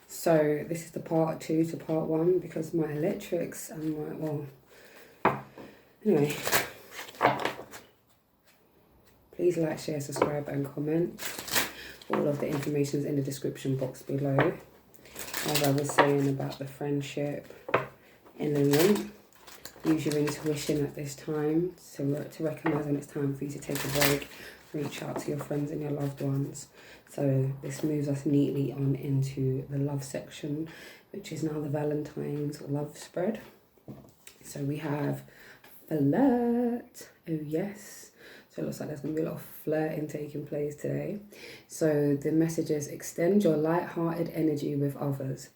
So this is the part 2 to part 1 because my electrics and my, well, anyway. Please like, share, subscribe and comment. All of the information is in the description box below. As I was saying about the friendship element, use your intuition at this time to recognise when it's time for you to take a break. Reach out to your friends and your loved ones. So this moves us neatly on into the love section, which is now the Valentines love spread. So we have flirt. Oh yes. So it looks like there's going to be a lot of flirting taking place today. So the message is extend your light-hearted energy with others.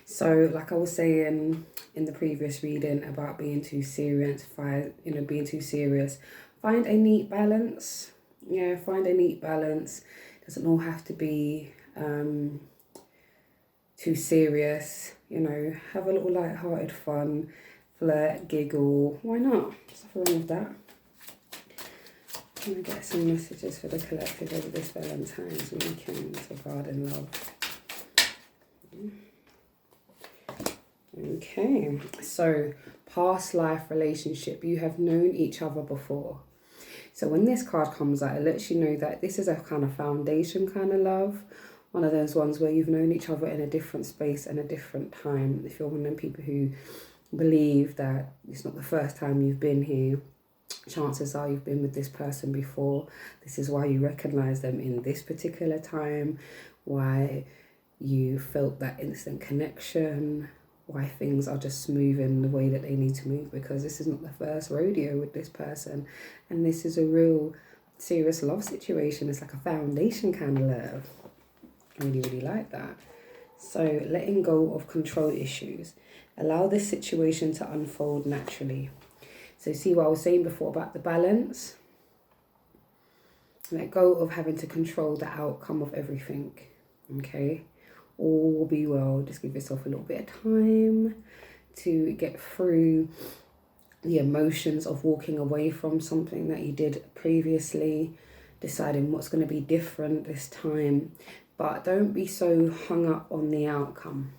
So like I was saying in the previous reading about being too serious, being too serious, find a neat balance. Yeah, find a neat balance. Doesn't all have to be too serious. Have a little light-hearted fun, flirt, giggle. Why not? There's nothing wrong with that. I'm going to get some messages for the collective over this Valentine's weekend regarding love. Okay, so past life relationship. You have known each other before. So when this card comes out, it lets you know that this is a kind of foundation kind of love. One of those ones where you've known each other in a different space and a different time. If you're one of them people who believe that it's not the first time you've been here, chances are you've been with this person before. This is why you recognize them in this particular time, why you felt that instant connection, why things are just moving the way that they need to move, because this is not the first rodeo with this person, and this is a real serious love situation. It's like a foundation kind of love. I really, really like that. So letting go of control issues. Allow this situation to unfold naturally. So see what I was saying before about the balance? Let go of having to control the outcome of everything. Okay? All will be well. Just give yourself a little bit of time to get through the emotions of walking away from something that you did previously, deciding what's going to be different this time. But don't be so hung up on the outcome.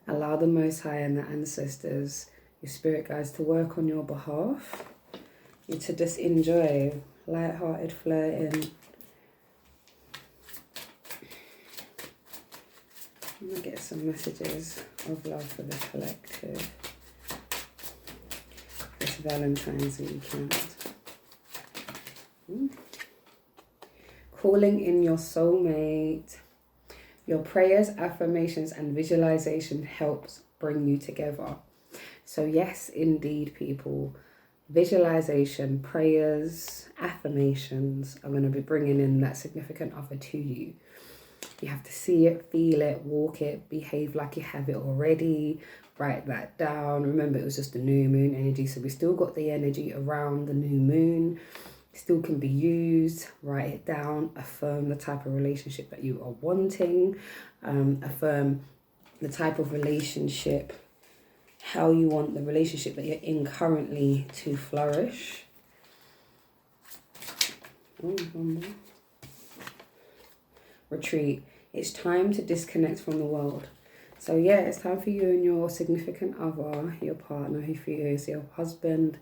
Allow the Most High and the ancestors, your spirit guides, to work on your behalf. You to just enjoy light-hearted flirting. I'm going to get some messages of love for the collective this Valentine's weekend. Calling in your soulmate. Your prayers, affirmations, and visualization helps bring you together. So yes, indeed, people, visualization, prayers, affirmations are going to be bringing in that significant other to you. You have to see it, feel it, walk it, behave like you have it already, write that down. Remember, it was just the new moon energy, so we still got the energy around the new moon. Still can be used. Write it down, affirm the type of relationship that you are wanting, affirm the type of relationship, how you want the relationship that you're in currently to flourish. Retreat. It's time to disconnect from the world. So yeah, it's time for you and your significant other, your partner, who for you is your husband,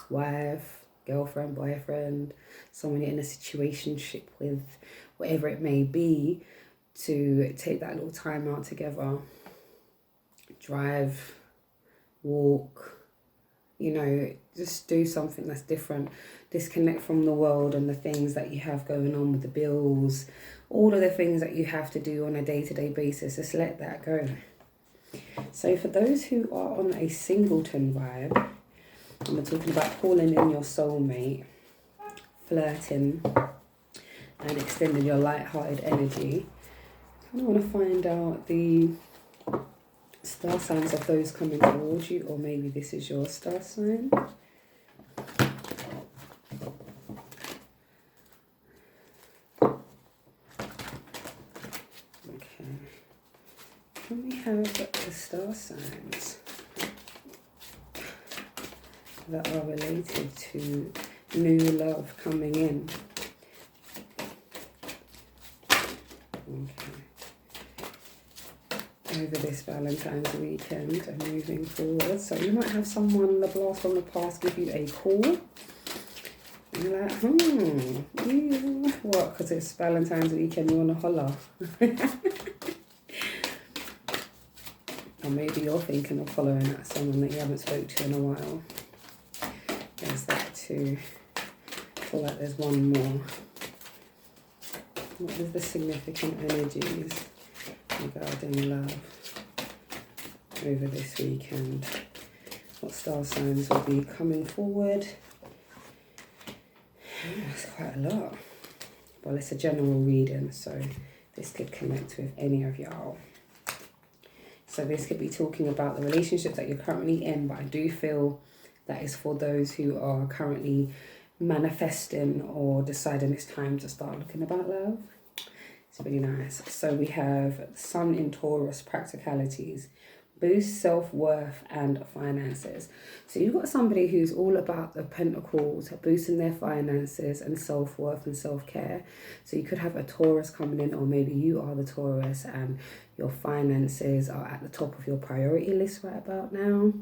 wife, girlfriend, boyfriend, someone you're in a situationship with, whatever it may be, to take that little time out together. Drive, walk, just do something that's different. Disconnect from the world and the things that you have going on with the bills, all of the things that you have to do on a day-to-day basis. Just let that go. So for those who are on a singleton vibe, and we're talking about calling in your soulmate, flirting, and extending your light-hearted energy, I kind of want to find out the star signs of those coming towards you, or maybe this is your star sign. Okay. Can we have the star signs that are related to new love coming in? Okay. over this Valentine's weekend and moving forward. So you might have someone, the blast from the past, give you a call. And you're like, yeah, what? Because it's Valentine's weekend, you want to holler. Or maybe you're thinking of following that someone that you haven't spoke to in a while. There's that too. I feel like there's one more. What is the significant energies regarding love over this weekend? What star signs will be coming forward? That's quite a lot. Well, it's a general reading, so this could connect with any of y'all. So this could be talking about the relationships that you're currently in, but I do feel that is for those who are currently manifesting or deciding it's time to start looking about love. It's really nice. So we have Sun in Taurus, practicalities, boost self-worth and finances. So you've got somebody who's all about the pentacles, boosting their finances and self-worth and self-care. So you could have a Taurus coming in, or maybe you are the Taurus and your finances are at the top of your priority list right about now.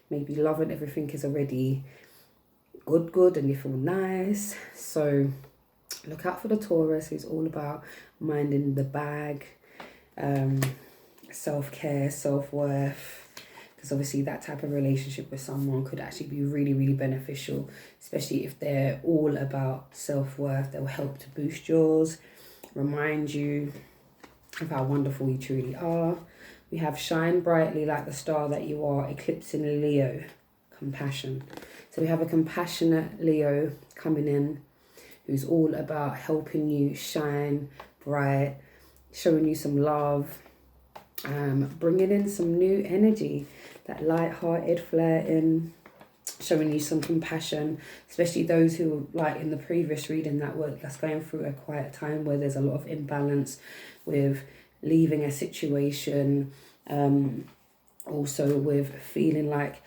Maybe love and everything is already good and you feel nice. So look out for the Taurus who's all about minding the bag, self-care, self-worth, because obviously that type of relationship with someone could actually be really, really beneficial, especially if they're all about self-worth. They'll help to boost yours, remind you of how wonderful you truly are. We have shine brightly like the star that you are, eclipsing Leo, compassion. So we have a compassionate Leo coming in who's all about helping you shine bright, showing you some love, bringing in some new energy, that light-hearted flirting, showing you some compassion, especially those who, like in the previous reading, that's going through a quiet time where there's a lot of imbalance with leaving a situation, also with feeling like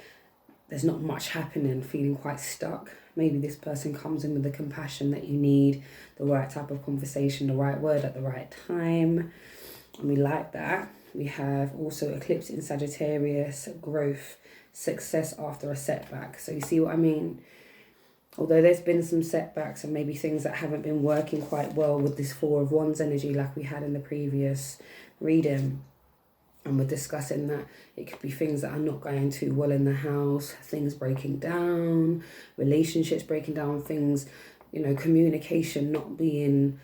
there's not much happening, feeling quite stuck. Maybe this person comes in with the compassion that you need, the right type of conversation, the right word at the right time, and we like that. We have also eclipse in Sagittarius, growth, success after a setback. So you see what I mean? Although there's been some setbacks and maybe things that haven't been working quite well with this Four of Wands energy like we had in the previous reading, and we're discussing that it could be things that are not going too well in the house, things breaking down, relationships breaking down, things, communication not being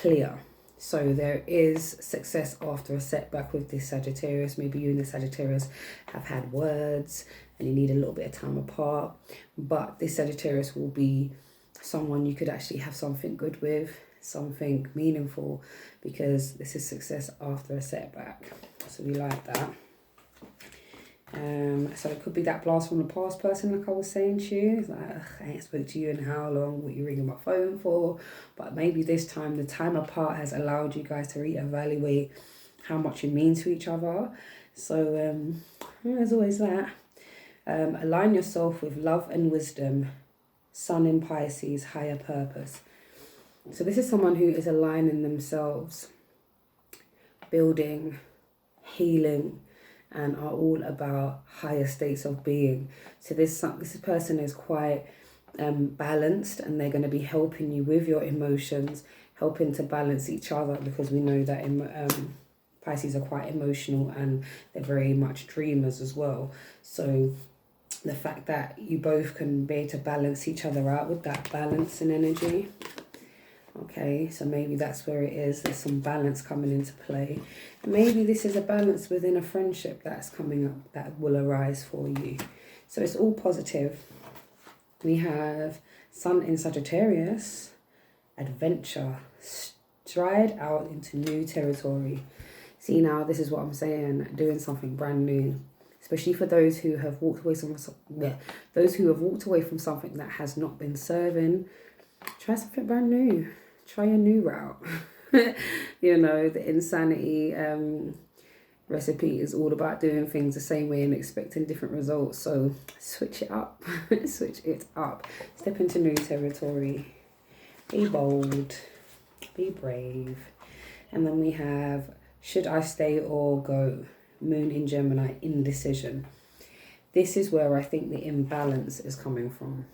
clear. So there is success after a setback with this Sagittarius. Maybe you and the Sagittarius have had words and you need a little bit of time apart. But this Sagittarius will be someone you could actually have something good with, something meaningful, because this is success after a setback. So we like that. So it could be that blast from the past person, like I was saying to you. It's like, I ain't spoke to you in how long, what you ringing my phone for? But maybe this time, the time apart has allowed you guys to reevaluate how much you mean to each other. So there's always that. Align yourself with love and wisdom. Sun in Pisces, higher purpose. So this is someone who is aligning themselves, building, healing, and are all about higher states of being. So this person is quite balanced, and they're going to be helping you with your emotions, helping to balance each other, because we know that Pisces are quite emotional and they're very much dreamers as well. So the fact that you both can be able to balance each other out with that balance and energy. Okay, so maybe that's where it is. There's some balance coming into play. Maybe this is a balance within a friendship that's coming up that will arise for you. So it's all positive. We have Sun in Sagittarius, adventure, stride out into new territory. See, now this is what I'm saying, doing something brand new. Especially for those who have walked away from something that has not been serving. Try something brand new. Try a new route. The insanity recipe is all about doing things the same way and expecting different results. So switch it up. Switch it up. Step into new territory. Be bold. Be brave. And then we have Should I stay or go? Moon in Gemini, indecision. This is where I think the imbalance is coming from.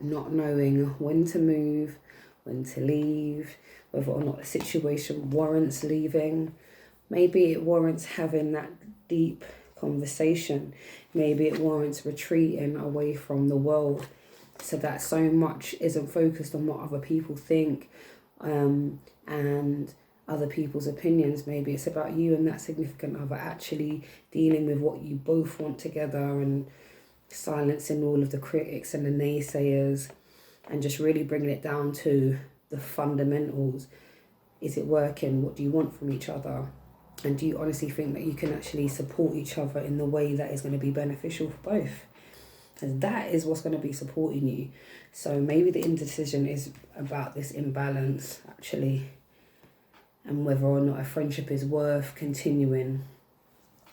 Not knowing when to move, when to leave, whether or not a situation warrants leaving. Maybe it warrants having that deep conversation. Maybe it warrants retreating away from the world so that so much isn't focused on what other people think and other people's opinions. Maybe it's about you and that significant other actually dealing with what you both want together and silencing all of the critics and the naysayers and just really bringing it down to the fundamentals. Is it working? What do you want from each other? And do you honestly think that you can actually support each other in the way that is going to be beneficial for both? And that is what's going to be supporting you. So maybe the indecision is about this imbalance, actually, and whether or not a friendship is worth continuing,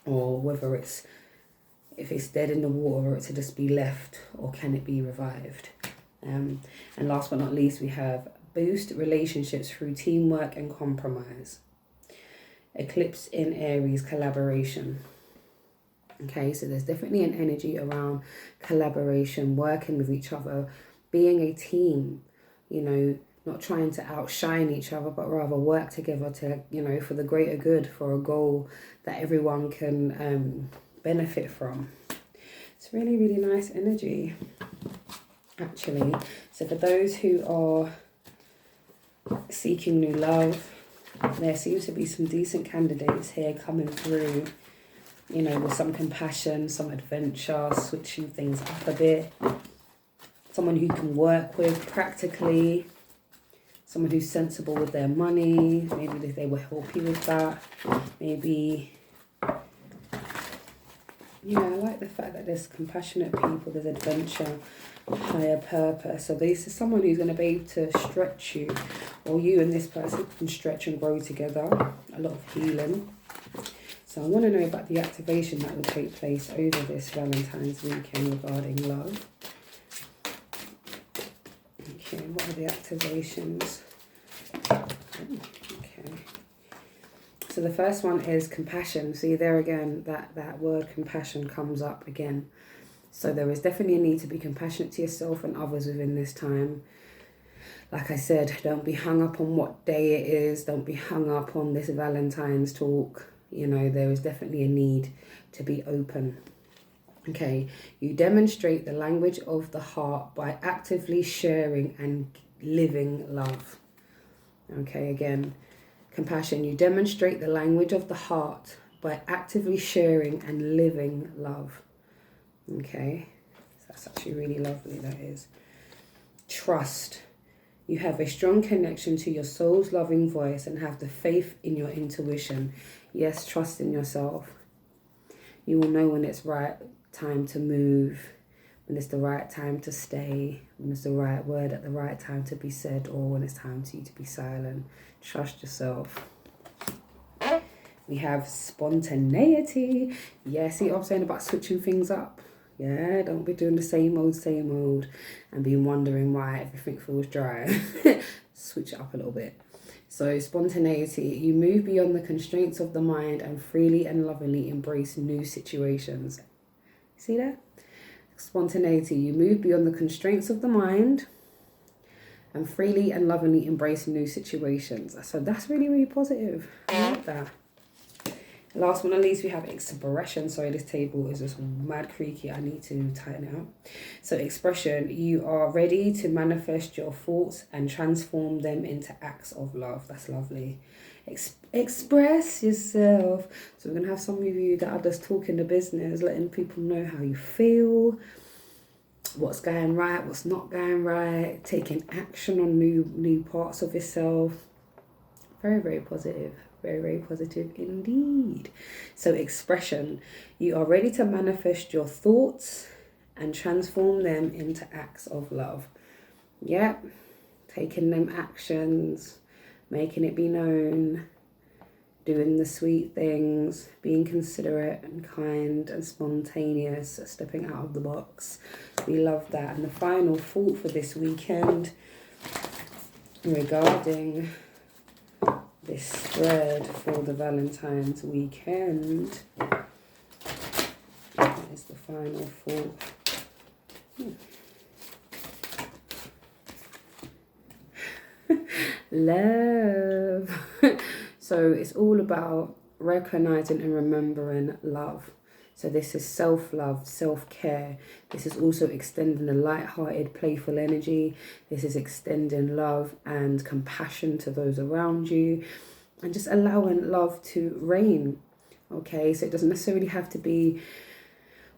or whether if it's dead in the water, or it's to just be left, or can it be revived? And last but not least, we have boost relationships through teamwork and compromise. Eclipse in Aries, collaboration. Okay, so there's definitely an energy around collaboration, working with each other, being a team, you know, not trying to outshine each other, but rather work together to, you know, for the greater good, for a goal that everyone can benefit from. It's really, really nice energy, actually. So for those who are seeking new love, there seems to be some decent candidates here coming through, you know, with some compassion, some adventure, switching things up a bit. Someone who can work with practically, someone who's sensible with their money. Maybe they will help you with that. Maybe, yeah, I like the fact that there's compassionate people, there's adventure, higher purpose. So this is someone who's going to be able to stretch you, or you and this person can stretch and grow together. A lot of healing. So I want to know about the activation that will take place over this Valentine's weekend regarding love. Okay, what are the activations? Okay. So the first one is compassion. See there again, that word compassion comes up again. So there is definitely a need to be compassionate to yourself and others within this time. Like I said, don't be hung up on what day it is. Don't be hung up on this Valentine's talk. You know, there is definitely a need to be open. Okay, you demonstrate the language of the heart by actively sharing and living love. Okay, again, compassion. You demonstrate the language of the heart by actively sharing and living love. Okay, so that's actually really lovely, that is. Trust. You have a strong connection to your soul's loving voice and have the faith in your intuition. Yes, trust in yourself. You will know when it's right time to move, when it's the right time to stay, when it's the right word at the right time to be said, or when it's time for you to be silent. Trust yourself. We have spontaneity. Yeah, see what I'm saying about switching things up? Yeah, don't be doing the same old, and be wondering why everything feels dry. Switch it up a little bit. So spontaneity, you move beyond the constraints of the mind and freely and lovingly embrace new situations. See that? Spontaneity, you move beyond the constraints of the mind and freely and lovingly embrace new situations. So that's really, really positive. I like that. Last but not least, we have expression. Sorry, this table is just mad creaky. I need to tighten it up. So expression, you are ready to manifest your thoughts and transform them into acts of love. That's lovely. Express yourself. So we're going to have some of you that are just talking the business, letting people know how you feel, what's going right, what's not going right, taking action on new parts of yourself. Very, very positive. Very, very positive indeed. So expression, you are ready to manifest your thoughts and transform them into acts of love. Yep, taking them actions, making it be known, doing the sweet things, being considerate and kind and spontaneous, stepping out of the box. We love that. And the final thought for this weekend regarding this spread for the Valentine's weekend. That is the final thought. Love. So it's all about recognizing and remembering love. So this is self-love, self-care. This is also extending a light-hearted, playful energy. This is extending love and compassion to those around you, and just allowing love to reign. Okay, so it doesn't necessarily have to be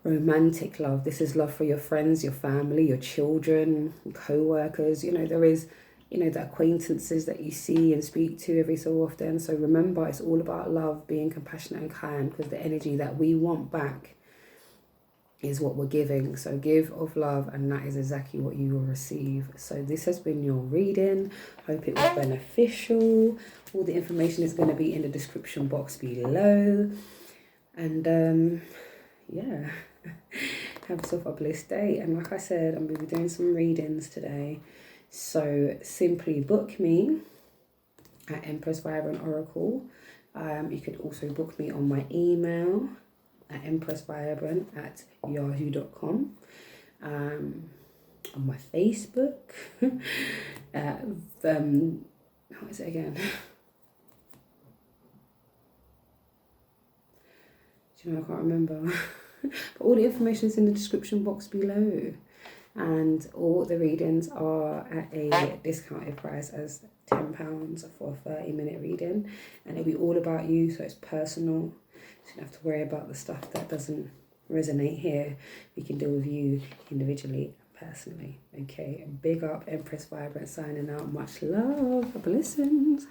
romantic love. This is love for your friends, your family, your children, co-workers. You know, there is, you know, the acquaintances that you see and speak to every so often. So remember, it's all about love, being compassionate and kind, because the energy that we want back is what we're giving. So give of love, and that is exactly what you will receive. So this has been your reading. Hope it was beneficial. All the information is going to be in the description box below. And yeah, have yourself a blessed day. And like I said, I'm going to be doing some readings today. So simply book me at Empress Vibrant Oracle. You could also book me on my email at empressvibrant@yahoo.com. On my Facebook. What is it again? Do you know, I can't remember. But all the information is in the description box below. And all the readings are at a discounted price as £10 for a 30-minute reading. And it'll be all about you, so it's personal. So you don't have to worry about the stuff that doesn't resonate here. We can deal with you individually and personally. Okay, big up, Empress Vibrant signing out. Much love. Blessings.